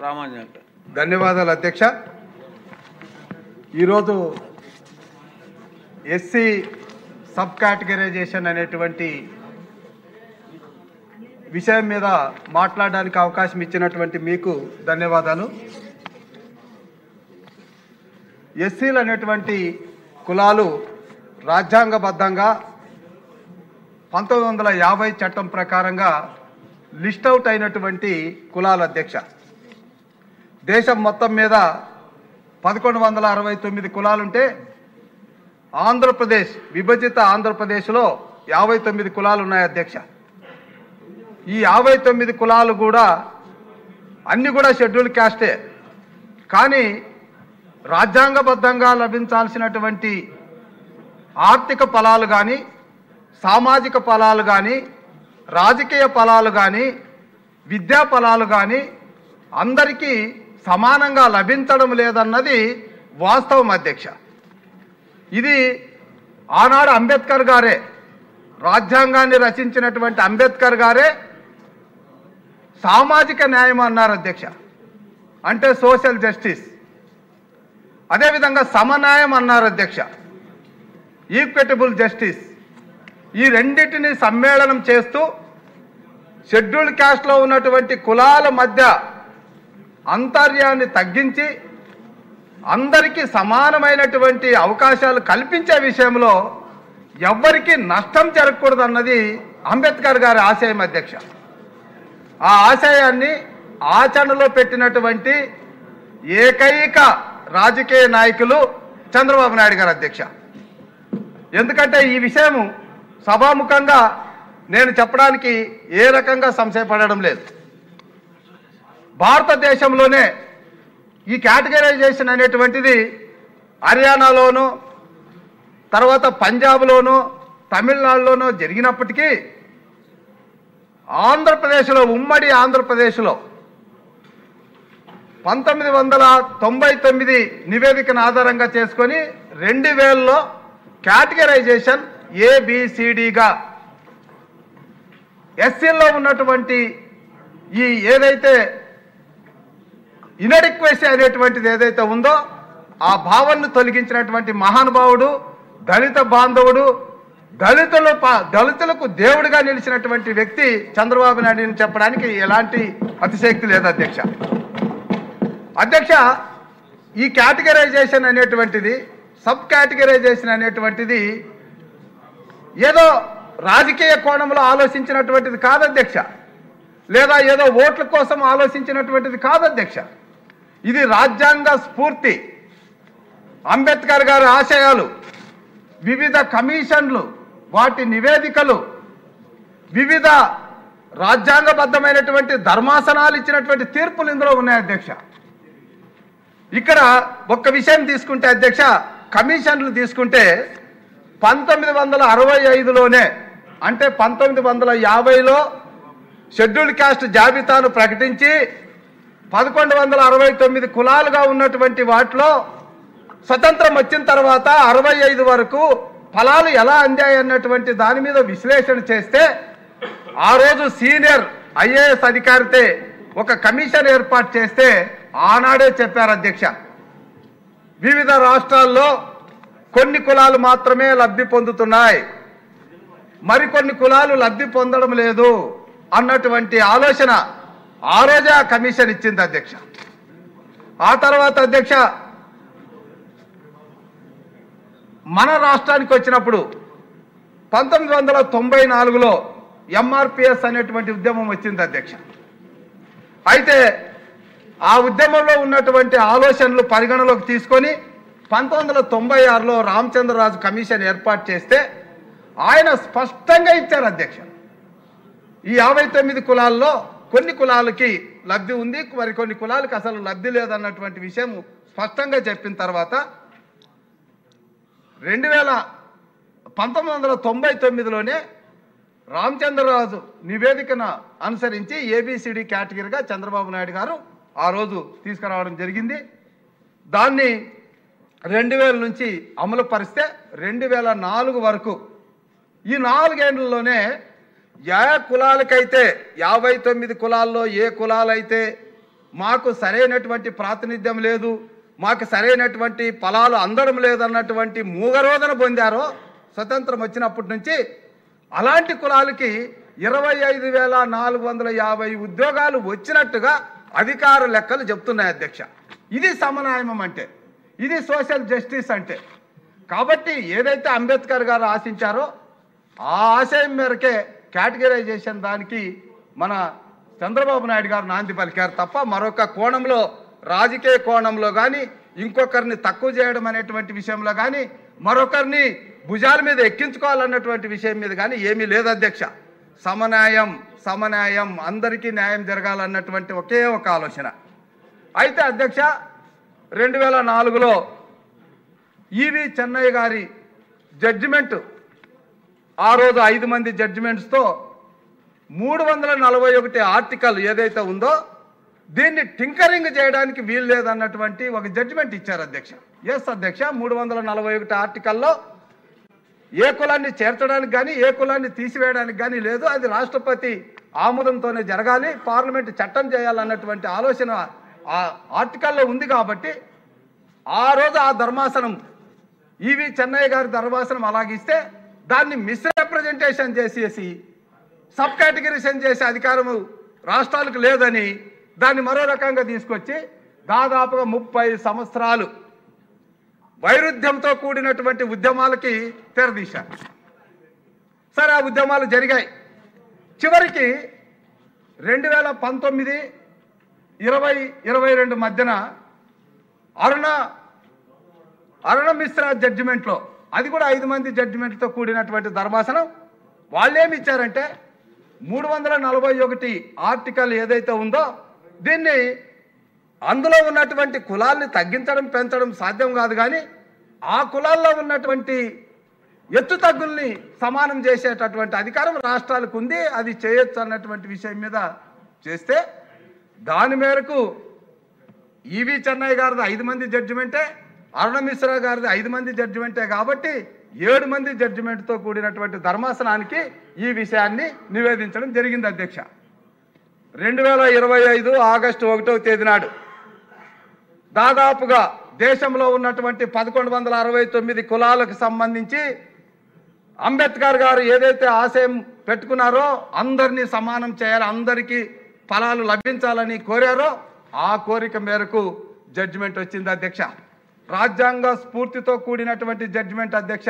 రామాంజన్. ధన్యవాదాలు అధ్యక్ష. ఈరోజు ఎస్సీ సబ్ కేటగరైజేషన్ అనేటువంటి విషయం మీద మాట్లాడడానికి అవకాశం ఇచ్చినటువంటి మీకు ధన్యవాదాలు. ఎస్సీలు అనేటువంటి కులాలు రాజ్యాంగబద్ధంగా 1950 చట్టం ప్రకారంగా లిస్ట్ అవుట్ అయినటువంటి కులాల అధ్యక్ష. దేశం మొత్తం మీద 1169 కులాలుంటే ఆంధ్రప్రదేశ్ విభజిత ఆంధ్రప్రదేశ్లో 59 కులాలు ఉన్నాయి అధ్యక్ష. ఈ 59 కులాలు కూడా అన్నీ కూడా షెడ్యూల్ క్యాస్టే. కానీ రాజ్యాంగబద్ధంగా లభించాల్సినటువంటి ఆర్థిక ఫలాలు కానీ, సామాజిక ఫలాలు కానీ, రాజకీయ ఫలాలు కానీ, విద్యా ఫలాలు కానీ అందరికీ సమానంగా లభించడం లేదన్నది వాస్తవం అధ్యక్ష. ఇది ఆనాడు అంబేద్కర్ గారే, రాజ్యాంగాన్ని రచించినటువంటి అంబేద్కర్ గారే సామాజిక న్యాయం అన్నారు అధ్యక్ష. అంటే సోషల్ జస్టిస్. అదేవిధంగా సమన్యాయం అన్నారు అధ్యక్ష, ఈక్విటబుల్ జస్టిస్. ఈ రెండింటిని సమ్మేళనం చేస్తూ షెడ్యూల్ క్యాస్ట్లో ఉన్నటువంటి కులాల మధ్య అంతర్యాన్ని తగ్గించి అందరికీ సమానమైనటువంటి అవకాశాలు కల్పించే విషయంలో ఎవ్వరికీ నష్టం జరగకూడదన్నది అంబేద్కర్ గారి ఆశయం అధ్యక్ష. ఆ ఆశయాన్ని ఆచరణలో పెట్టినటువంటి ఏకైక రాజకీయ నాయకులు చంద్రబాబు నాయుడు గారు అధ్యక్ష. ఎందుకంటే ఈ విషయం సభాముఖంగా నేను చెప్పడానికి ఏ రకంగా సంశయపడడం లేదు. భారతదేశంలోనే ఈ కేటగరైజేషన్ అనేటువంటిది హర్యానాలోనూ, తర్వాత పంజాబ్లోనూ, తమిళనాడులోనూ జరిగినప్పటికీ ఆంధ్రప్రదేశ్లో, ఉమ్మడి ఆంధ్రప్రదేశ్లో 1999 నివేదికను ఆధారంగా చేసుకొని 2000లో కేటగరైజేషన్ ABCDగా ఎస్సీల్లో ఉన్నటువంటి ఈ ఏదైతే ఇనడిక్వెసీ అనేటువంటిది ఏదైతే ఉందో ఆ భావాన్ని తొలగించినటువంటి మహానుభావుడు, దళిత బాంధవుడు, దళితులకు దేవుడిగా నిలిచినటువంటి వ్యక్తి చంద్రబాబు నాయుడు చెప్పడానికి ఎలాంటి అతిశక్తి లేదు అధ్యక్ష. అధ్యక్ష, ఈ కేటగరైజేషన్ అనేటువంటిది, సబ్ కేటగరైజేషన్ అనేటువంటిది ఏదో రాజకీయ కోణంలో ఆలోచించినటువంటిది కాదు అధ్యక్ష, లేదా ఏదో ఓట్ల కోసం ఆలోచించినటువంటిది కాదు అధ్యక్ష. ఇది రాజ్యాంగ స్ఫూర్తి, అంబేద్కర్ గారి ఆశయాలు, వివిధ కమిషన్లు, వాటి నివేదికలు, వివిధ రాజ్యాంగబద్ధమైనటువంటి ధర్మాసనాలు ఇచ్చినటువంటి తీర్పులు ఇందులో ఉన్నాయి అధ్యక్ష. ఇక్కడ ఒక్క విషయం తీసుకుంటే అధ్యక్ష, కమిషన్లు తీసుకుంటే 1965లోనే, అంటే 1950లో షెడ్యూల్ క్యాస్ట్ జాబితాను ప్రకటించి 1169 కులాలుగా ఉన్నటువంటి వాటిలో స్వతంత్రం వచ్చిన తర్వాత 65 వరకు ఫలాలు ఎలా అందాయి అన్నటువంటి దాని మీద విశ్లేషణ చేస్తే ఆ రోజు సీనియర్ IAS అధికారితే ఒక కమిషన్ ఏర్పాటు చేస్తే ఆనాడే చెప్పారు అధ్యక్ష, వివిధ రాష్ట్రాల్లో కొన్ని కులాలు మాత్రమే లబ్ధి పొందుతున్నాయి, మరికొన్ని కులాలు లబ్ధి పొందడం లేదు అన్నటువంటి ఆలోచన ఆ రోజే ఆ కమిషన్ ఇచ్చింది అధ్యక్ష. ఆ తర్వాత అధ్యక్ష మన రాష్ట్రానికి వచ్చినప్పుడు 1994లో MRPS అనేటువంటి ఉద్యమం వచ్చింది అధ్యక్ష. అయితే ఆ ఉద్యమంలో ఉన్నటువంటి ఆలోచనలు పరిగణలోకి తీసుకొని 1996లో రామచంద్రరాజు కమిషన్ ఏర్పాటు చేస్తే ఆయన స్పష్టంగా ఇచ్చారు అధ్యక్ష, ఈ 59 కులాల్లో కొన్ని కులాలకి లబ్ధి ఉంది, మరికొన్ని కులాలకి అసలు లబ్ధి లేదన్నటువంటి విషయం స్పష్టంగా చెప్పిన తర్వాత 1999లోనే రామచంద్రరాజు నివేదికను అనుసరించి ABCD కేటగిరీగా చంద్రబాబు నాయుడు గారు ఆ రోజు తీసుకురావడం జరిగింది. దాన్ని 2000 నుంచి అమలు పరిస్తే 2004 వరకు ఈ 4 ఏళ్లలోనే ఏ కులాలకైతే 59 కులాల్లో ఏ కులాలైతే మాకు సరైనటువంటి ప్రాతినిధ్యం లేదు, మాకు సరైనటువంటి ఫలాలు అందడం లేదన్నటువంటి మూగరోధన పొందారో స్వతంత్రం వచ్చినప్పటి నుంచి, అలాంటి కులాలకి 25,450 ఉద్యోగాలు వచ్చినట్టుగా అధికార లెక్కలు చెప్తున్నాయి అధ్యక్ష. ఇది సమన్వయం అంటే, ఇది సోషల్ జస్టిస్ అంటే. కాబట్టి ఏదైతే అంబేద్కర్ గారు ఆశించారో ఆ ఆశయం మేరకే కేటగిరైజేషన్ దానికి మన చంద్రబాబు నాయుడు గారు నాంది పలికారు తప్ప మరొక కోణంలో, రాజకీయ కోణంలో కానీ, ఇంకొకరిని తక్కువ చేయడం అనేటువంటి విషయంలో కానీ, మరొకరిని భుజాల మీద ఎక్కించుకోవాలన్నటువంటి విషయం మీద కానీ ఏమీ లేదు అధ్యక్ష. సమన్యాయం, అందరికీ న్యాయం జరగాలన్నటువంటి ఒకే ఒక ఆలోచన. అయితే అధ్యక్ష 2004లో ఈవి చెన్నయ్య గారి జడ్జిమెంట్, ఆ రోజు 5 మంది జడ్జిమెంట్స్తో 341 ఆర్టికల్ ఏదైతే ఉందో దీన్ని టింకరింగ్ చేయడానికి వీలు లేదన్నటువంటి ఒక జడ్జిమెంట్ ఇచ్చారు అధ్యక్ష. ఎస్ అధ్యక్ష, 341 ఆర్టికల్లో ఏ కులాన్ని చేర్చడానికి కానీ ఏ కులాన్ని తీసివేయడానికి కానీ లేదు. అది రాష్ట్రపతి ఆమోదంతోనే జరగాలి, పార్లమెంట్ చట్టం చేయాలన్నటువంటి ఆలోచన ఆ ఆర్టికల్లో ఉంది. కాబట్టి ఆ రోజు ఆ ధర్మాసనం, ఈవి చెన్నయ్య గారి ధర్మాసనం అలాగిస్తే దాన్ని మిస్రిప్రజెంటేషన్ చేసేసి సబ్ కేటగిరీషన్ చేసే అధికారము రాష్ట్రాలకు లేదని దాన్ని మరో రకంగా తీసుకొచ్చి దాదాపుగా 30 సంవత్సరాలు వైరుధ్యంతో కూడినటువంటి ఉద్యమాలకి తెరదీశారు. సరే, ఆ ఉద్యమాలు జరిగాయి. చివరికి 2019, 2022 మధ్యన అరుణ మిశ్రా జడ్జిమెంట్లో, అది కూడా 5 మంది జడ్జిమెంట్తో కూడినటువంటి ధర్మాసనం, వాళ్ళేమి ఇచ్చారంటే 341 ఆర్టికల్ ఏదైతే ఉందో దీన్ని, అందులో ఉన్నటువంటి కులాల్ని తగ్గించడం పెంచడం సాధ్యం కాదు, కానీ ఆ కులాల్లో ఉన్నటువంటి ఎత్తు తగ్గుల్ని సమానం చేసేటటువంటి అధికారం రాష్ట్రాలకు ఉంది, అది చేయొచ్చు అన్నటువంటి విషయం మీద చేస్తే, దాని మేరకు ఈవి చెన్నయ్య గారిది 5 మంది జడ్జిమెంటే, అరుణ మిశ్రా గారిది 5 మంది జడ్జిమెంటే. కాబట్టి 7 మంది జడ్జిమెంట్తో కూడినటువంటి ధర్మాసనానికి ఈ విషయాన్ని నివేదించడం జరిగింది అధ్యక్ష. 2025 ఆగస్టు 1వ తేదీ నాడు దాదాపుగా దేశంలో ఉన్నటువంటి 1169 కులాలకు సంబంధించి అంబేద్కర్ గారు ఏదైతే ఆశయం పెట్టుకున్నారో అందరినీ సమానం చేయాలి, అందరికీ ఫలాలు లభించాలని కోరారో ఆ కోరిక మేరకు జడ్జిమెంట్ వచ్చింది అధ్యక్ష. రాజ్యాంగ స్ఫూర్తితో కూడినటువంటి జడ్జిమెంట్ అధ్యక్ష.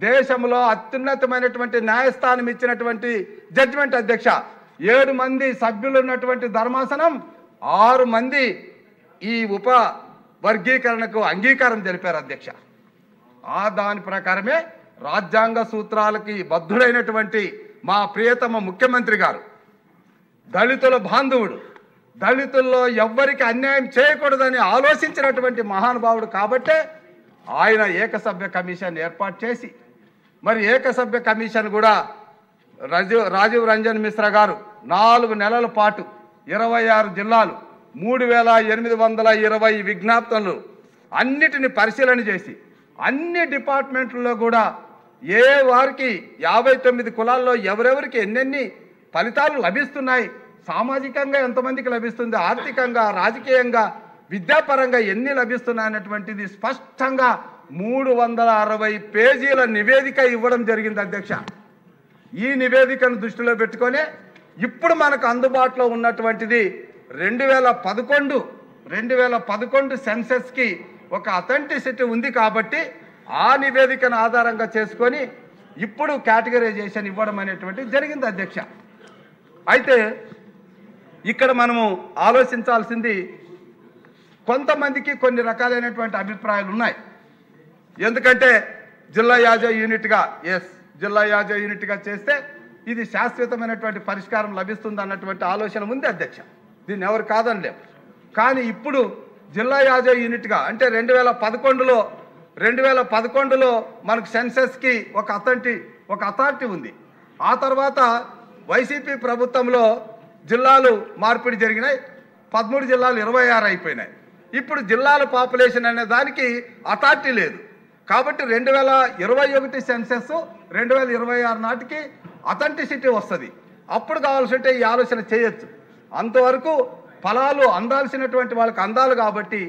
దేశంలో అత్యున్నతమైనటువంటి న్యాయస్థానం ఇచ్చినటువంటి జడ్జిమెంట్ అధ్యక్ష. 7 మంది సభ్యులు ఉన్నటువంటి ధర్మాసనం 6 మంది ఈ ఉప వర్గీకరణకు అంగీకారం తెలిపారు అధ్యక్ష. ఆ దాని ప్రకారమే రాజ్యాంగ సూత్రాలకి బద్ధుడైనటువంటి మా ప్రియతమ ముఖ్యమంత్రి గారు, దళితుల బాంధవుడు, దళితుల్లో ఎవ్వరికి అన్యాయం చేయకూడదని ఆలోచించినటువంటి మహానుభావుడు కాబట్టే ఆయన ఏకసభ్య కమిషన్ ఏర్పాటు చేసి, మరి ఏకసభ్య కమిషన్ కూడా రాజీవ్ రంజన్ మిశ్రా గారు 4 నెలల పాటు 26 జిల్లాలు 3820 విజ్ఞాపనలు అన్నిటిని పరిశీలన చేసి అన్ని డిపార్ట్మెంట్లలో కూడా ఏ వారికి 59 కులాల్లో ఎవరెవరికి ఎన్నెన్ని ఫలితాలు లభిస్తున్నాయి, సామాజికంగా ఎంతమందికి లభిస్తుంది, ఆర్థికంగా, రాజకీయంగా, విద్యాపరంగా ఎన్ని లభిస్తున్నాయి అన్నటువంటిది స్పష్టంగా 360 పేజీల నివేదిక ఇవ్వడం జరిగింది అధ్యక్ష. ఈ నివేదికను దృష్టిలో పెట్టుకొని ఇప్పుడు మనకు అందుబాటులో ఉన్నటువంటిది 2011 సెన్సెస్కి ఒక అథెంటిసిటీ ఉంది. కాబట్టి ఆ నివేదికను ఆధారంగా చేసుకొని ఇప్పుడు కేటగరైజేషన్ ఇవ్వడం అనేటువంటిది జరిగింది అధ్యక్ష. అయితే ఇక్కడ మనము ఆలోచించాల్సింది, కొంతమందికి కొన్ని రకాలైనటువంటి అభిప్రాయాలు ఉన్నాయి. ఎందుకంటే జిల్లా యాజ యూనిట్గా, జిల్లా యాజ యూనిట్గా చేస్తే ఇది శాశ్వతమైనటువంటి పరిష్కారం లభిస్తుంది అన్నటువంటి ఆలోచన ఉంది అధ్యక్ష. దీన్ని ఎవరు కాదనలేము. కానీ ఇప్పుడు జిల్లా యాజ యూనిట్గా అంటే 2011లో మనకు సెన్సెస్కి ఒక అథారిటీ ఉంది. ఆ తర్వాత వైసీపీ ప్రభుత్వంలో జిల్లాలు మార్పిడి జరిగినాయి, 13 జిల్లాలు 26 అయిపోయినాయి. ఇప్పుడు జిల్లాల పాపులేషన్ అనే దానికి అథారిటీ లేదు. కాబట్టి 2021 సెన్సెస్ 2026 నాటికి అథెంటిసిటీ వస్తుంది. అప్పుడు కావాల్సింటే ఈ ఆలోచన చేయొచ్చు. అంతవరకు ఫలాలు అందాల్సినటువంటి వాళ్ళకి అందాలు కాబట్టి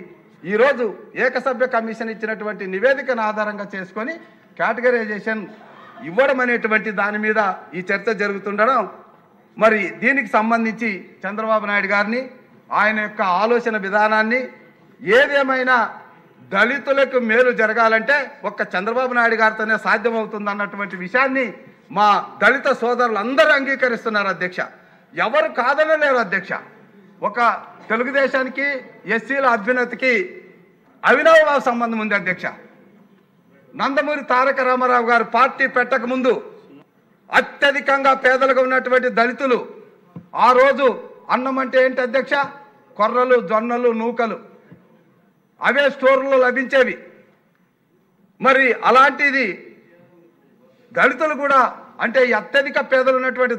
ఈరోజు ఏకసభ్య కమిషన్ ఇచ్చినటువంటి నివేదికను ఆధారంగా చేసుకొని కేటగరైజేషన్ ఇవ్వడం అనేటువంటి దాని మీద ఈ చర్చ జరుగుతుండడం, మరి దీనికి సంబంధించి చంద్రబాబు నాయుడు గారిని ఆయన యొక్క ఆలోచన విధానాన్ని ఏదేమైనా దళితులకు మేలు జరగాలంటే ఒక్క చంద్రబాబు నాయుడు గారితోనే సాధ్యమవుతుంది అన్నటువంటి విషయాన్ని మా దళిత సోదరులు అందరూ అంగీకరిస్తున్నారు అధ్యక్ష. ఎవరు కాదనలేరు అధ్యక్ష. ఒక తెలుగుదేశానికి ఎస్సీల అభ్యున్నతికి అవినాభావ సంబంధం ఉంది అధ్యక్ష. నందమూరి తారక రామారావు గారు పార్టీ పెట్టక ముందు అత్యధికంగా పేదలుగా ఉన్నటువంటి దళితులు ఆ రోజు అన్నం అంటే ఏంటి అధ్యక్ష? కొర్రలు, జొన్నలు, నూకలు అవే స్టోర్లో లభించేవి. మరి అలాంటిది దళితులు కూడా అంటే అత్యధిక పేదలు ఉన్నటువంటి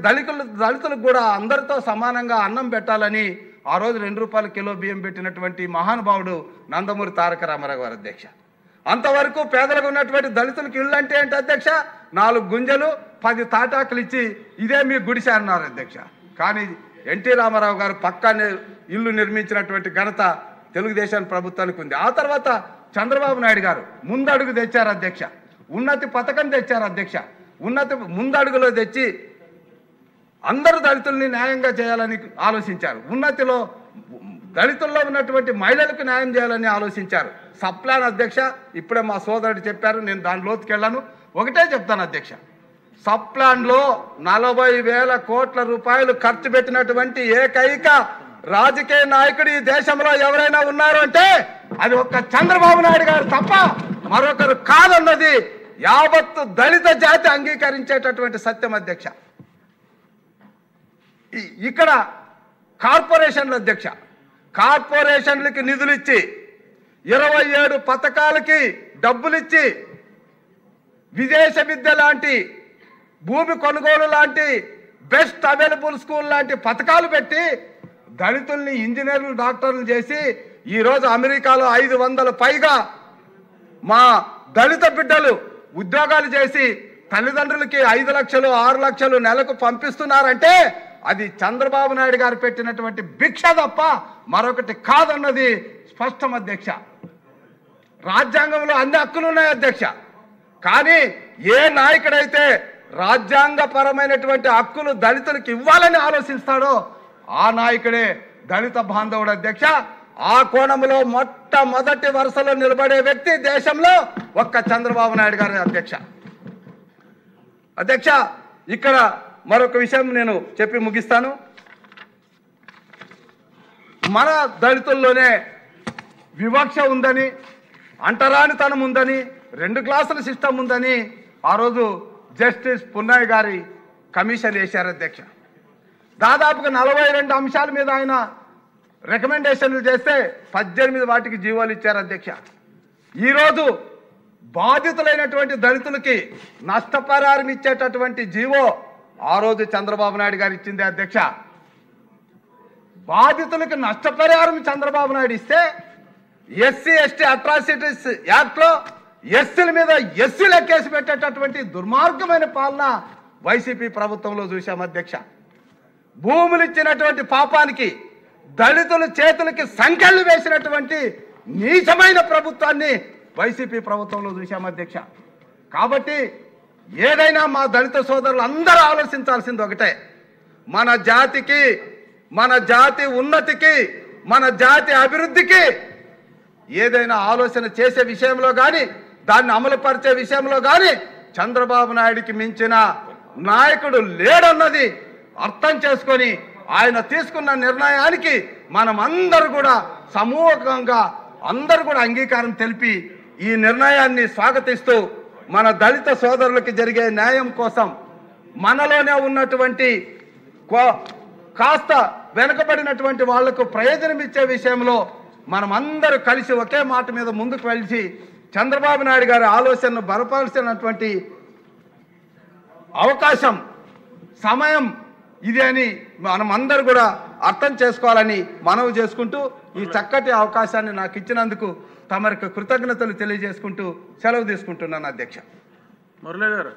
దళితులకు కూడా అందరితో సమానంగా అన్నం పెట్టాలని ఆ రోజు 2 రూపాయల కిలో బియ్యం పెట్టినటువంటి మహానుభావుడు నందమూరి తారక రామారావు గారు అధ్యక్ష. అంతవరకు పేదలుగా ఉన్నటువంటి దళితులకు ఇళ్ళు అంటే ఏంటి అధ్యక్ష? 4 గుంజలు 10 తాటాకులు ఇచ్చి ఇదే మీ గుడిసె అన్నారు అధ్యక్ష. కానీ ఎన్టీ రామారావు గారు పక్కానే ఇల్లు నిర్మించినటువంటి ఘనత తెలుగుదేశం ప్రభుత్వానికి ఉంది. ఆ తర్వాత చంద్రబాబు నాయుడు గారు ముందడుగు తెచ్చారు అధ్యక్ష. ఉన్నతి పథకం తెచ్చారు అధ్యక్ష. ఉన్నతి ముందడుగులో తెచ్చి అందరూ దళితుల్ని న్యాయంగా చేయాలని ఆలోచించారు. ఉన్నతిలో దళితుల్లో ఉన్నటువంటి మహిళలకు న్యాయం చేయాలని ఆలోచించారు. సప్లాన్ అధ్యక్ష, ఇప్పుడే మా సోదరుడు చెప్పారు, నేను దాని లోతుకి వెళ్ళాను. ఒకటే చెప్తాను అధ్యక్ష, సప్లాన్లో 40,000 కోట్ల రూపాయలు ఖర్చు పెట్టినటువంటి ఏకైక రాజకీయ నాయకుడు ఈ దేశంలో ఎవరైనా ఉన్నారు అంటే అది ఒక్క చంద్రబాబు నాయుడు గారు తప్ప మరొకరు కాదన్నది యావత్తు దళిత జాతి అంగీకరించేటటువంటి సత్యం అధ్యక్ష. ఇక్కడ కార్పొరేషన్లు అధ్యక్ష, కార్పొరేషన్లకి నిధులు ఇచ్చి 27 పథకాలకి డబ్బులిచ్చి విదేశ విద్య లాంటి, భూమి కొనుగోలు లాంటి, బెస్ట్ అవైలబుల్ స్కూల్ లాంటి పథకాలు పెట్టి దళితుల్ని ఇంజనీర్లు, డాక్టర్లు చేసి ఈరోజు అమెరికాలో 500 పైగా మా దళిత బిడ్డలు ఉద్యోగాలు చేసి తల్లిదండ్రులకి 5 లక్షలు 6 లక్షలు నెలకు పంపిస్తున్నారంటే అది చంద్రబాబు నాయుడు గారు పెట్టినటువంటి భిక్ష తప్ప మరొకటి కాదన్నది స్పష్టం అధ్యక్ష. రాజ్యాంగంలో అన్ని హక్కులు ఉన్నాయి అధ్యక్ష. కానీ ఏ నాయకుడైతే రాజ్యాంగపరమైనటువంటి హక్కులు దళితులకు ఇవ్వాలని ఆలోచిస్తాడో ఆ నాయకుడే దళిత బాంధవుడు అధ్యక్ష. ఆ కోణంలో మొట్టమొదటి వరుసలో నిలబడే వ్యక్తి దేశంలో ఒక్క చంద్రబాబు నాయుడు గారి అధ్యక్ష. అధ్యక్ష, ఇక్కడ మరొక విషయం నేను చెప్పి ముగిస్తాను. మన దళితుల్లోనే వివక్ష ఉందని, అంటరానితనం ఉందని, 2 క్లాసుల సిస్టమ్ ఉందని ఆ రోజు జస్టిస్ పున్నయ్య గారి కమిషన్ వేశారు అధ్యక్ష. దాదాపుగా 42 అంశాల మీద ఆయన రికమెండేషన్లు చేస్తే 18 వాటికి జీవోలు ఇచ్చారు అధ్యక్ష. ఈరోజు బాధితులైనటువంటి దళితులకి నష్టపరిహారం ఇచ్చేటటువంటి జీవో ఆ రోజు చంద్రబాబు నాయుడు గారు ఇచ్చింది అధ్యక్ష. బాధితులకి నష్టపరిహారం చంద్రబాబు నాయుడు ఇస్తే ఎస్సీ ఎస్టీ అట్రాసిటీస్ యాక్ట్లో ఎస్సీల మీద ఎస్సీల కేసు పెట్టేటటువంటి దుర్మార్గమైన పాలన వైసీపీ ప్రభుత్వంలో చూశాం అధ్యక్ష. భూములు ఇచ్చినటువంటి పాపానికి దళితుల చేతులకి సంఖ్యలు వేసినటువంటి నీచమైన ప్రభుత్వాన్ని వైసీపీ ప్రభుత్వంలో చూశాం అధ్యక్ష. కాబట్టి ఏదైనా మా దళిత సోదరులు అందరూ ఆలోచించాల్సింది ఒకటే, మన జాతికి, మన జాతి ఉన్నతికి, మన జాతి అభివృద్ధికి ఏదైనా ఆలోచన చేసే విషయంలో కానీ, దాన్ని అమలుపరిచే విషయంలో కానీ చంద్రబాబు నాయుడికి మించిన నాయకుడు లేడన్నది అర్థం చేసుకొని ఆయన తీసుకున్న నిర్ణయానికి మనం అందరూ కూడా సమూహంగా అందరూ కూడా అంగీకారం తెలిపి ఈ నిర్ణయాన్ని స్వాగతిస్తూ మన దళిత సోదరులకి జరిగే న్యాయం కోసం మనలోనే ఉన్నటువంటి కాస్త వెనుకబడినటువంటి వాళ్లకు ప్రయోజనం ఇచ్చే విషయంలో మనం అందరూ కలిసి ఒకే మాట మీద ముందుకు వెళ్ళి చంద్రబాబు నాయుడు గారి ఆలోచనను బలపరిచినటువంటి అవకాశం, సమయం ఇది అని మనం అందరూ కూడా అర్థం చేసుకోవాలని మనవి చేసుకుంటూ ఈ చక్కటి అవకాశాన్ని నాకు ఇచ్చినందుకు తమరికి కృతజ్ఞతలు తెలియజేసుకుంటూ సెలవు తీసుకుంటున్నాను అధ్యక్ష. మురళీ గారు.